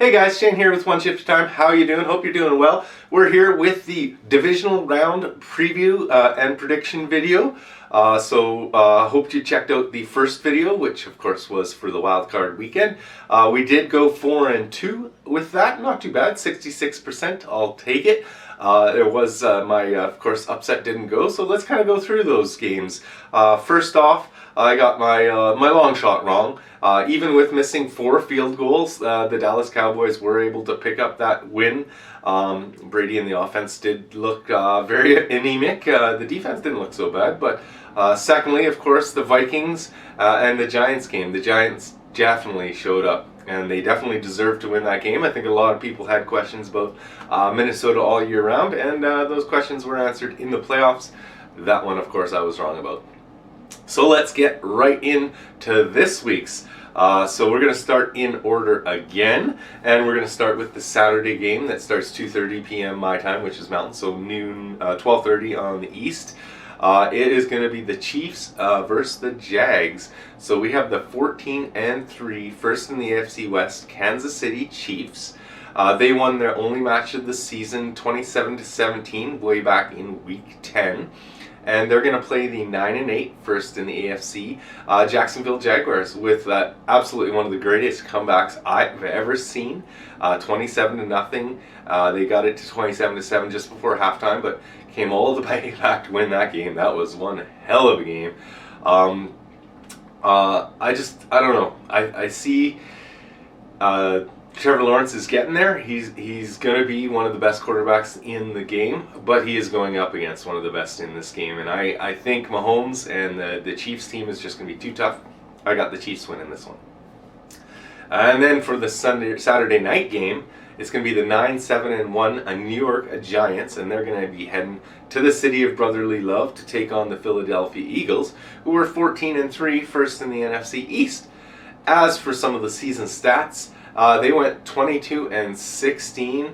Hey guys, Shane here with One Shift at a Time. How you doing? Hope you're doing well. We're here with the divisional round preview and prediction video. Hope you checked out the first video, which of course was for the wild card weekend. We did go 4-2 with that. Not too bad, 66%. I'll take it. There was of course, upset didn't go. So let's kind of go through those games. First off, I got my long shot wrong. Even with missing 4 field goals, the Dallas Cowboys were able to pick up that win. Brady and the offense did look very anemic. The defense didn't look so bad. But secondly, of course, the Vikings and the Giants game. The Giants definitely showed up, and they definitely deserved to win that game. I think a lot of people had questions about Minnesota all year round, and those questions were answered in the playoffs. That one, of course, I was wrong about. So let's get right into this week's. So we're going to start in order again, and we're going to start with the Saturday game that starts 2:30 p.m. my time, which is Mountain, so noon, 12:30 on the East. It is going to be the Chiefs versus the Jags. So we have the 14-3 first in the AFC West Kansas City Chiefs. They won their only match of the season, 27-17, way back in Week 10. And they're going to play the 9-8 first in the AFC Jacksonville Jaguars with absolutely one of the greatest comebacks I've ever seen. 27-0. They got it to 27-7 just before halftime, but came all the way back to win that game. That was one hell of a game. I don't know. I see Trevor Lawrence is getting there. He's going to be one of the best quarterbacks in the game, but he is going up against one of the best in this game. And I think Mahomes and the Chiefs team is just going to be too tough. I got the Chiefs winning this one. And then for the Saturday night game, it's going to be the 9-7-1 New York Giants, and they're going to be heading to the city of brotherly love to take on the Philadelphia Eagles, who were 14-3 first in the NFC East. As for some of the season stats, they went 22-16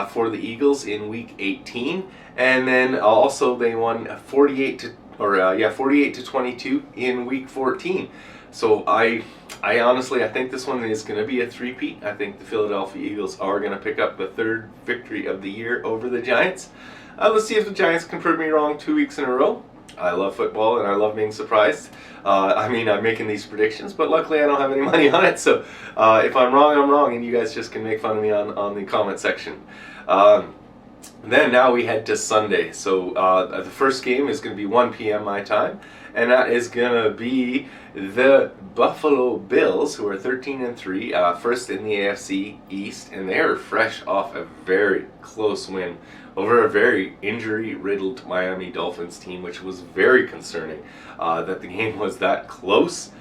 for the Eagles in Week 18, and then also they won 48-22 in Week 14. So I honestly think this one is going to be a three-peat. I think the Philadelphia Eagles are going to pick up the 3rd victory of the year over the Giants. Let's see if the Giants can prove me wrong 2 weeks in a row. I love football and I love being surprised. I'm making these predictions, but luckily I don't have any money on it, so if I'm wrong, I'm wrong, and you guys just can make fun of me on the comment section. Then now we head to Sunday. So the first game is going to be 1 p.m. my time, and that is going to be the Buffalo Bills, who are 13-3, first in the AFC East, and they are fresh off a very close win over a very injury-riddled Miami Dolphins team, which was very concerning that the game was that close.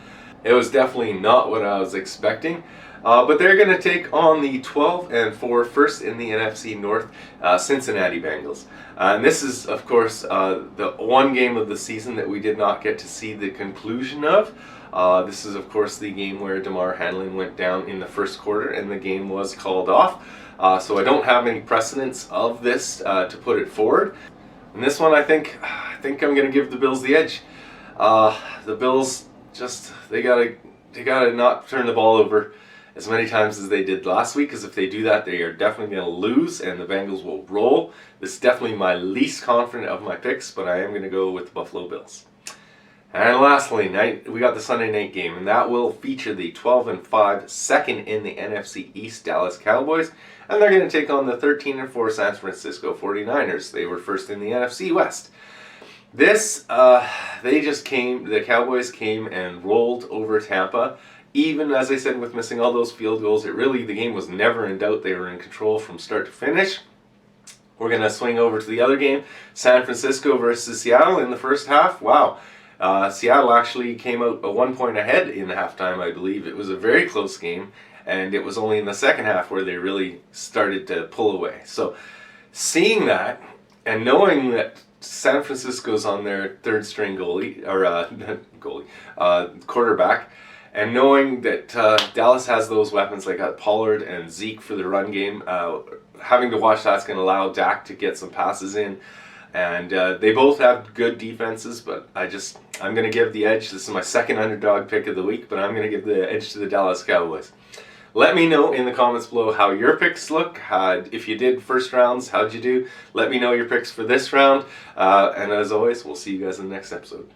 It was definitely not what I was expecting. But they're going to take on the 12-4 first in the NFC North Cincinnati Bengals. And this is, of course, the one game of the season that we did not get to see the conclusion of. This is, of course, the game where Damar Hamlin went down in the first quarter and the game was called off. So I don't have any precedence of this to put it forward. And this one, I think I'm going to give the Bills the edge. The Bills they gotta not turn the ball over as many times as they did last week, because if they do that, they are definitely going to lose, and the Bengals will roll. This is definitely my least confident of my picks, but I am going to go with the Buffalo Bills. And lastly, we got the Sunday night game, and that will feature the 12-5 second in the NFC East Dallas Cowboys, and they're going to take on the 13-4 San Francisco 49ers. They were first in the NFC West. The Cowboys came and rolled over Tampa. Even, as I said, with missing all those field goals, the game was never in doubt. They were in control from start to finish. We're going to swing over to the other game, San Francisco versus Seattle in the first half. Wow. Seattle actually came out 1 point ahead in halftime, I believe. It was a very close game, and it was only in the second half where they really started to pull away. So, seeing that, and knowing that San Francisco's on their third-string quarterback, and knowing that Dallas has those weapons like Pollard and Zeke for the run game, having to watch that's going to allow Dak to get some passes in. And they both have good defenses, but I'm going to give the edge. This is my second underdog pick of the week, but I'm going to give the edge to the Dallas Cowboys. let me know in the comments below how your picks look. If you did first rounds, how'd you do? Let me know your picks for this round. And as always, we'll see you guys in the next episode.